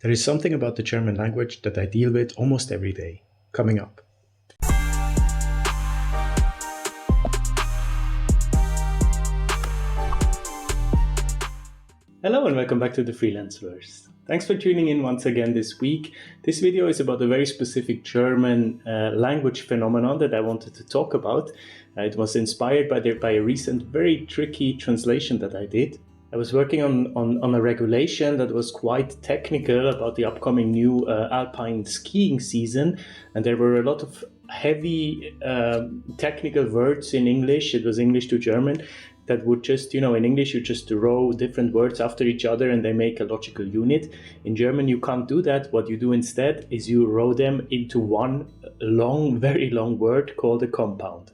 There is something about the German language that I deal with almost every day. Coming up. Hello and welcome back to the Freelanceverse. Thanks for tuning in once again this week. This video is about a very specific German language phenomenon that I wanted to talk about. It was inspired by a recent very tricky translation that I did. I was working on a regulation that was quite technical about the upcoming new alpine skiing season, and there were a lot of heavy technical words in English. It was English to German that would just, in English you just row different words after each other and they make a logical unit. In German you can't do that. What you do instead is you row them into one long, very long word called a compound.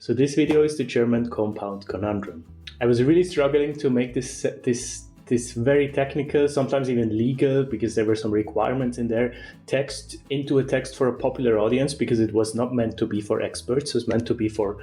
So this video is the German compound conundrum. I was really struggling to make this very technical, sometimes even legal, because there were some requirements in there, text into a text for a popular audience, because it was not meant to be for experts. It was meant to be for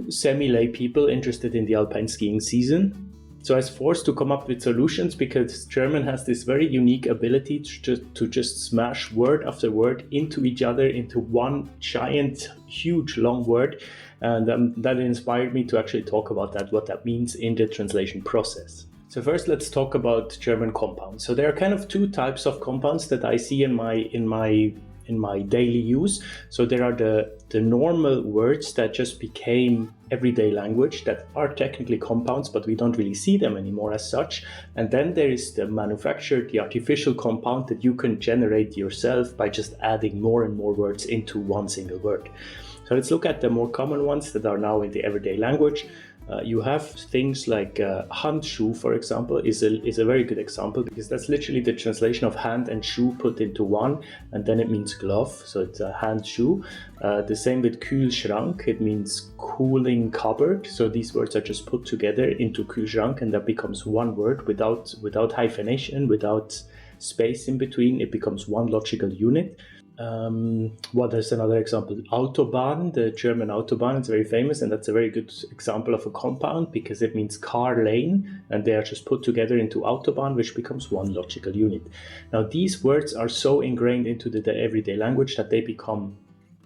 semi-lay people interested in the alpine skiing season. So I was forced to come up with solutions because German has this very unique ability to just smash word after word into each other into one giant, huge, long word. And that inspired me to actually talk about that, what that means in the translation process. So first, let's talk about German compounds. So there are kind of two types of compounds that I see in my daily use. So there are the normal words that just became everyday language that are technically compounds, but we don't really see them anymore as such. And then there is the manufactured, the artificial compound that you can generate yourself by just adding more and more words into one single word. So let's look at the more common ones that are now in the everyday language. You have things like Handschuh, for example, is a very good example, because that's literally the translation of hand and shoe put into one, and then it means glove, so it's a Handschuh. The same with Kühlschrank, it means cooling cupboard. So these words are just put together into Kühlschrank, and that becomes one word without hyphenation, without space in between. It becomes one logical unit. There's another example. Autobahn, the German Autobahn, is very famous, and that's a very good example of a compound because it means car lane, and they are just put together into Autobahn, which becomes one logical unit. Now these words are so ingrained into the everyday language that they become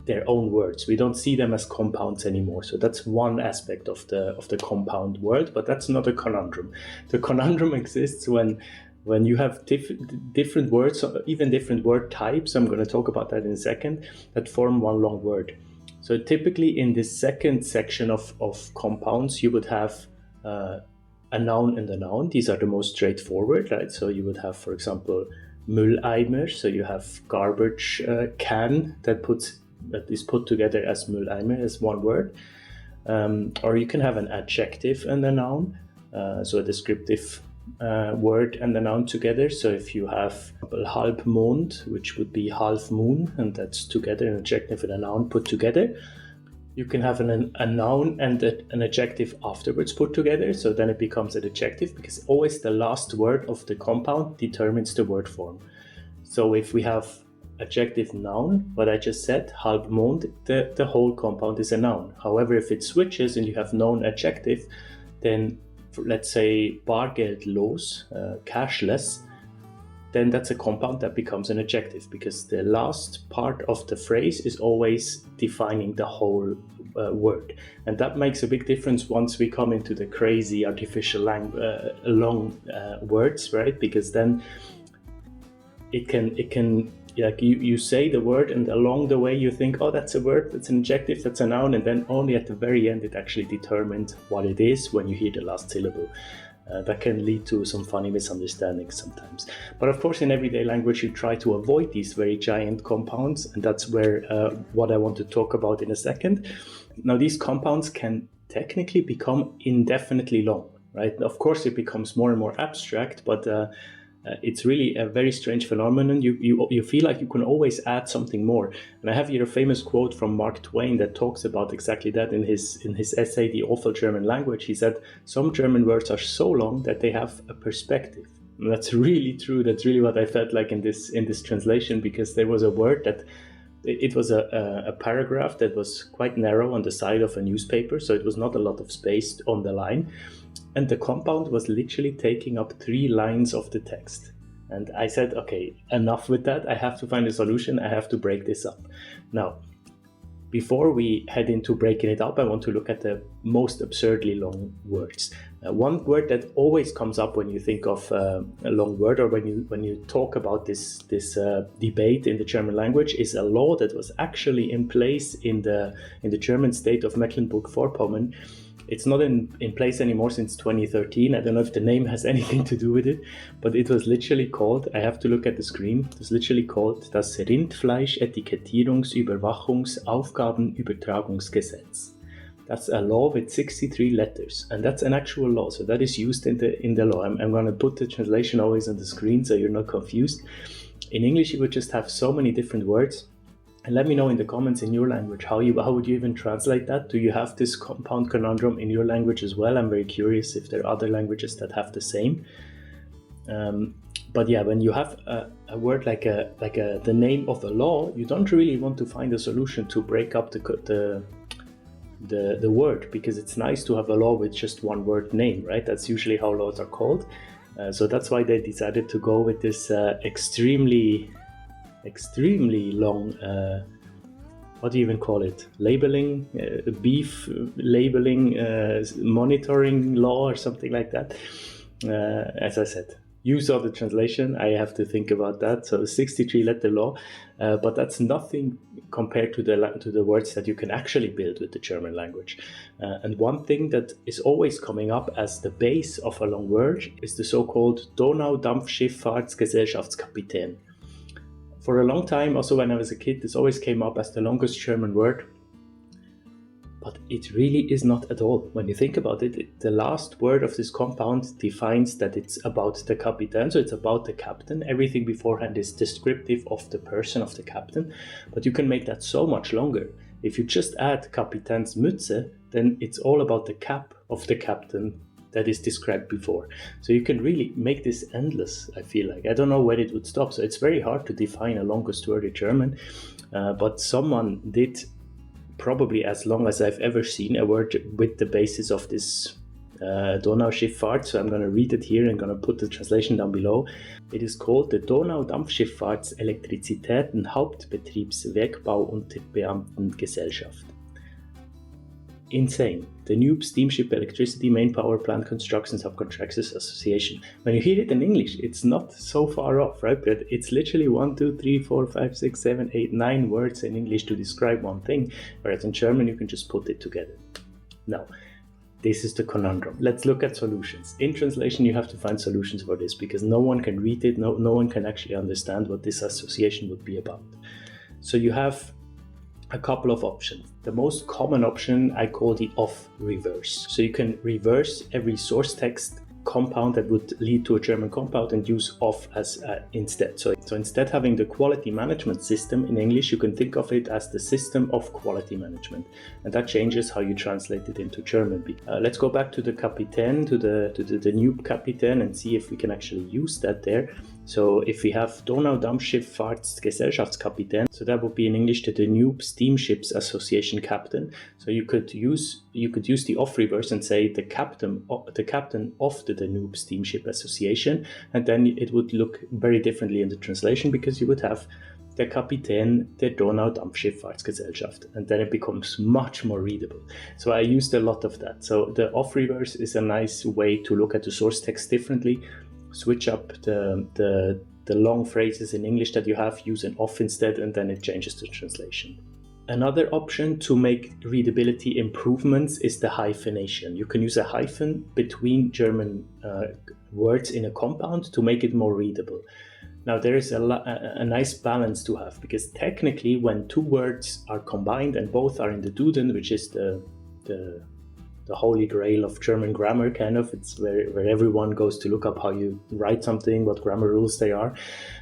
their own words. We don't see them as compounds anymore. So that's one aspect of the compound world, but that's not a conundrum. The conundrum exists when you have different words, even different word types, I'm going to talk about that in a second, that form one long word. So typically in this second section of compounds, you would have a noun and a noun. These are the most straightforward, right? So you would have, for example, Mülleimer. So you have garbage can that is put together as Mülleimer as one word. Or you can have an adjective and a noun, so a descriptive word and the noun together. So if you have Halbmond, which would be half moon, and that's together, an adjective and a noun put together. You can have a noun and an adjective afterwards put together, so then it becomes an adjective, because always the last word of the compound determines the word form. So if we have adjective noun, what I just said, Halbmond, the whole compound is a noun. However, if it switches and you have noun adjective, then let's say bargeldlos, cashless, then that's a compound that becomes an adjective, because the last part of the phrase is always defining the whole word. And that makes a big difference once we come into the crazy artificial long words, right? Because then it can like you say the word, and along the way you think, oh, that's a word, that's an adjective, that's a noun, and then only at the very end it actually determined what it is when you hear the last syllable. That can lead to some funny misunderstandings sometimes. But of course, in everyday language, you try to avoid these very giant compounds, and that's where what I want to talk about in a second. Now, these compounds can technically become indefinitely long, right? Of course, it becomes more and more abstract, but it's really a very strange phenomenon. You feel like you can always add something more. And I have here a famous quote from Mark Twain that talks about exactly that in his essay, The Awful German Language. He said, some German words are so long that they have a perspective. And that's really true. That's really what I felt like in this translation, because there was a word that it was a paragraph that was quite narrow on the side of a newspaper, so it was not a lot of space on the line. And the compound was literally taking up 3 lines of the text. And I said, okay, enough with that. I have to find a solution. I have to break this up. Now, before we head into breaking it up, I want to look at the most absurdly long words. One word that always comes up when you think of a long word, or when you talk about this debate in the German language, is a law that was actually in place in the German state of Mecklenburg-Vorpommern. It's not in place anymore since 2013. I don't know if the name has anything to do with it, but it was literally called, I have to look at the screen, it was literally called das Rindfleisch-Etikettierungs-Überwachungs-Aufgabenübertragungsgesetz. That's a law with 63 letters, and that's an actual law. So that is used in the law. I'm going to put the translation always on the screen so you're not confused. In English, you would just have so many different words. And let me know in the comments in your language, how would you even translate that? Do you have this compound conundrum in your language as well? I'm very curious if there are other languages that have the same. But yeah, when you have a word like the name of a law, you don't really want to find a solution to break up the word, because it's nice to have a law with just one word name, right? That's usually how laws are called. So that's why they decided to go with this extremely long, what do you even call it? Labeling, beef labeling, monitoring law or something like that. As I said, you saw the translation. I have to think about that. So 63 letter law, but that's nothing compared to the words that you can actually build with the German language. And one thing that is always coming up as the base of a long word is the so-called Donaudampfschifffahrtsgesellschaftskapitän. For a long time, also when I was a kid, this always came up as the longest German word. But it really is not at all. When you think about it, the last word of this compound defines that it's about the Kapitän, so it's about the captain. Everything beforehand is descriptive of the person, of the captain. But you can make that so much longer. If you just add Kapitänsmütze, then it's all about the cap of the captain that is described before. So you can really make this endless, I feel like. I don't know where it would stop. So it's very hard to define a longest word in German, but someone did probably as long as I've ever seen a word with the basis of this Donauschifffahrt. So I'm going to read it here and going to put the translation down below. It is called the Donaudampfschifffahrts Elektrizitäten Hauptbetriebswerkbau-Unterbeamtengesellschaft. Insane. The Danube Steamship Electricity Main Power Plant Construction Subcontractors Association. When you hear it in English, it's not so far off, right? But it's literally 1, 2, 3, 4, 5, 6, 7, 8, 9 words in English to describe one thing, whereas in German you can just put it together. Now, this is the conundrum. Let's look at solutions. In translation, you have to find solutions for this because no one can read it, no one can actually understand what this association would be about. So you have a couple of options. The most common option I call the off reverse. So you can reverse every source text compound that would lead to a German compound and use off as instead. So instead having the quality management system in English, you can think of it as the system of quality management, and that changes how you translate it into German. Let's go back to the Kapitän, to the new Kapitän, and see if we can actually use that there. So if we have Donaudampfschifffahrtsgesellschaftskapitän, so that would be in English the Danube Steamships Association captain. So you could use the off reverse and say the captain of the Danube Steamship Association, and then it would look very differently in the translation because you would have der Kapitän der Donaudampfschifffahrtsgesellschaft, and then it becomes much more readable. So I used a lot of that. So the off reverse is a nice way to look at the source text differently. Switch up the long phrases in English that you have, use an off instead, and then it changes the translation. Another option to make readability improvements is the hyphenation. You can use a hyphen between German words in a compound to make it more readable. Now there is a nice balance to have, because technically when two words are combined and both are in the Duden, which is the holy grail of German grammar, kind of. It's where everyone goes to look up how you write something, what grammar rules they are.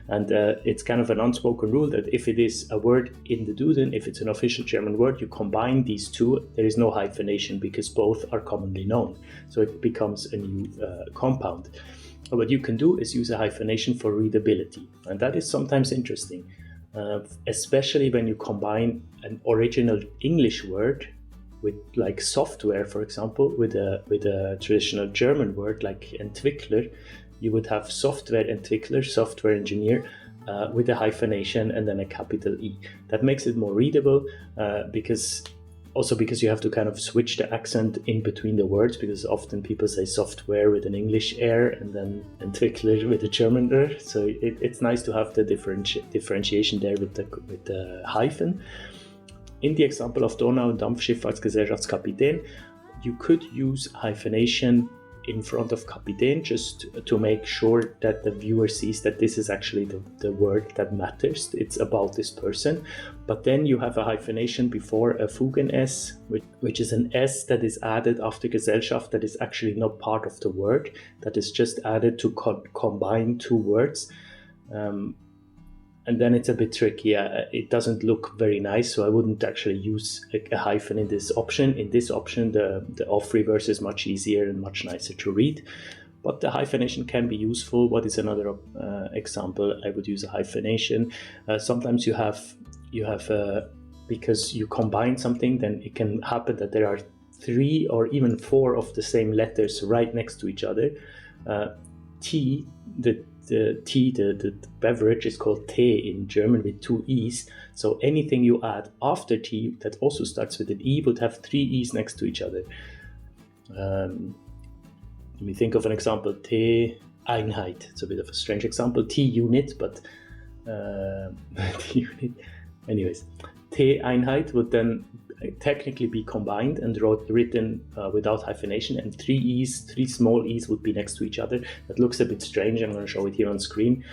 And it's kind of an unspoken rule that if it is a word in the Duden, if it's an official German word, you combine these two, there is no hyphenation because both are commonly known. So it becomes a new compound. What you can do is use a hyphenation for readability. And that is sometimes interesting, especially when you combine an original English word with, like, software, for example, with a traditional German word like Entwickler. you would have Softwareentwickler, software engineer, with a hyphenation and then a capital E. That makes it more readable because you have to kind of switch the accent in between the words, because often people say software with an English air and then Entwickler with a German air. So it's nice to have the differentiation there with the hyphen. In the example of Donau Dampfschifffahrtsgesellschaftskapitän, you could use hyphenation in front of Kapitän just to make sure that the viewer sees that this is actually the word that matters. It's about this person. But then you have a hyphenation before a Fugen-S, which is an S that is added after Gesellschaft that is actually not part of the word, that is just added to combine two words. And then it's a bit tricky. It doesn't look very nice, so I wouldn't actually use a hyphen in this option. In this option, the off reverse is much easier and much nicer to read. But the hyphenation can be useful. What is another example? I would use a hyphenation. Sometimes you have because you combine something, then it can happen that there are 3 or even 4 of the same letters right next to each other. The beverage is called Tee in German with 2 E's. So anything you add after tea that also starts with an E would have 3 E's next to each other. Let me think of an example. Tee-Einheit. It's a bit of a strange example. T-Unit, but T-Unit. Anyways, Tee-Einheit would then technically be combined and written without hyphenation, and 3 small E's would be next to each other. That looks a bit strange. I'm going to show it here on screen.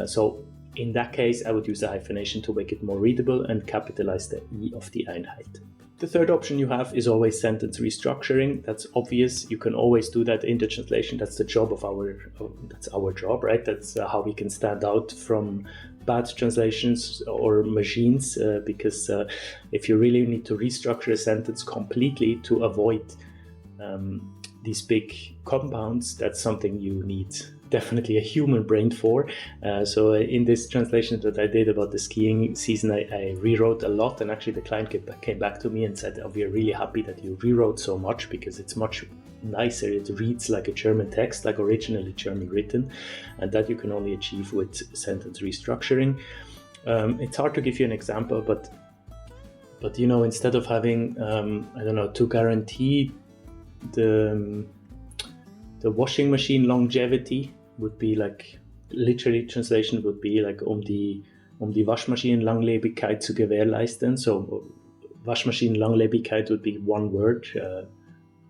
So in that case, I would use a hyphenation to make it more readable and capitalize the E of the Einheit. The third option you have is always sentence restructuring. That's obvious. You can always do that in the translation. That's the job that's our job, right? That's how we can stand out from bad translations or machines, because if you really need to restructure a sentence completely to avoid these big compounds, that's something you need definitely a human brain for. So in this translation that I did about the skiing season, I rewrote a lot, and actually the client came back to me and said, "Oh, we are really happy that you rewrote so much, because it's much nicer. It reads like a German text, like originally German written, and that you can only achieve with sentence restructuring." It's hard to give you an example, but you know, instead of having to guarantee the washing machine longevity, would be like, literally translation would be like die Waschmaschinenlanglebigkeit zu gewährleisten. So Waschmaschinenlanglebigkeit would be one word,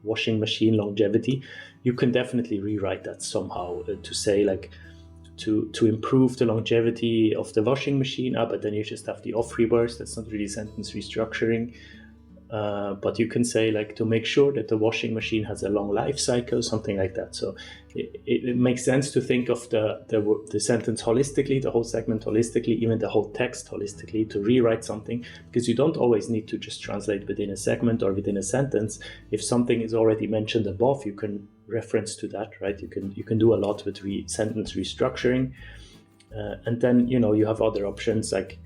washing machine longevity. You can definitely rewrite that somehow to say like to improve the longevity of the washing machine, but then you just have the off reverse. That's not really sentence restructuring. But you can say like to make sure that the washing machine has a long life cycle, something like that. So it makes sense to think of the sentence holistically, the whole segment holistically, even the whole text holistically, to rewrite something, because you don't always need to just translate within a segment or within a sentence. If something is already mentioned above, you can reference to that, right? You can do a lot with sentence restructuring, and then you have other options like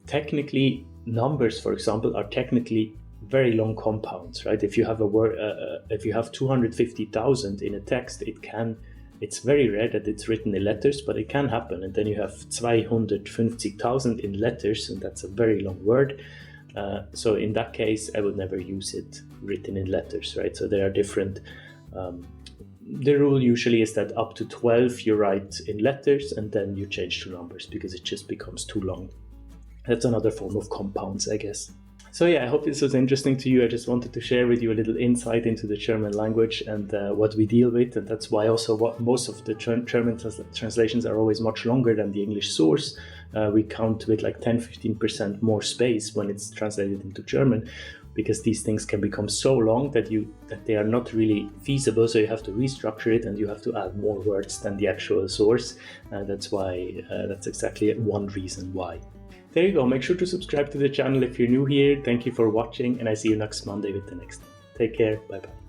technically numbers, for example, are technically very long compounds, right? If you have a word, if you have 250,000 in a text, it's very rare that it's written in letters, but it can happen. And then you have 250,000 in letters, and that's a very long word. So in that case, I would never use it written in letters, right? So there are different. The rule usually is that up to 12 you write in letters, and then you change to numbers because it just becomes too long. That's another form of compounds, I guess. So yeah, I hope this was interesting to you. I just wanted to share with you a little insight into the German language and what we deal with. And that's why also most of the German translations are always much longer than the English source. We count with like 10-15% more space when it's translated into German, because these things can become so long that they are not really feasible. So you have to restructure it, and you have to add more words than the actual source. That's why, that's exactly one reason why. There you go. Make sure to subscribe to the channel if you're new here. Thank you for watching, and I see you next Monday with the next one. Take care. Bye-bye.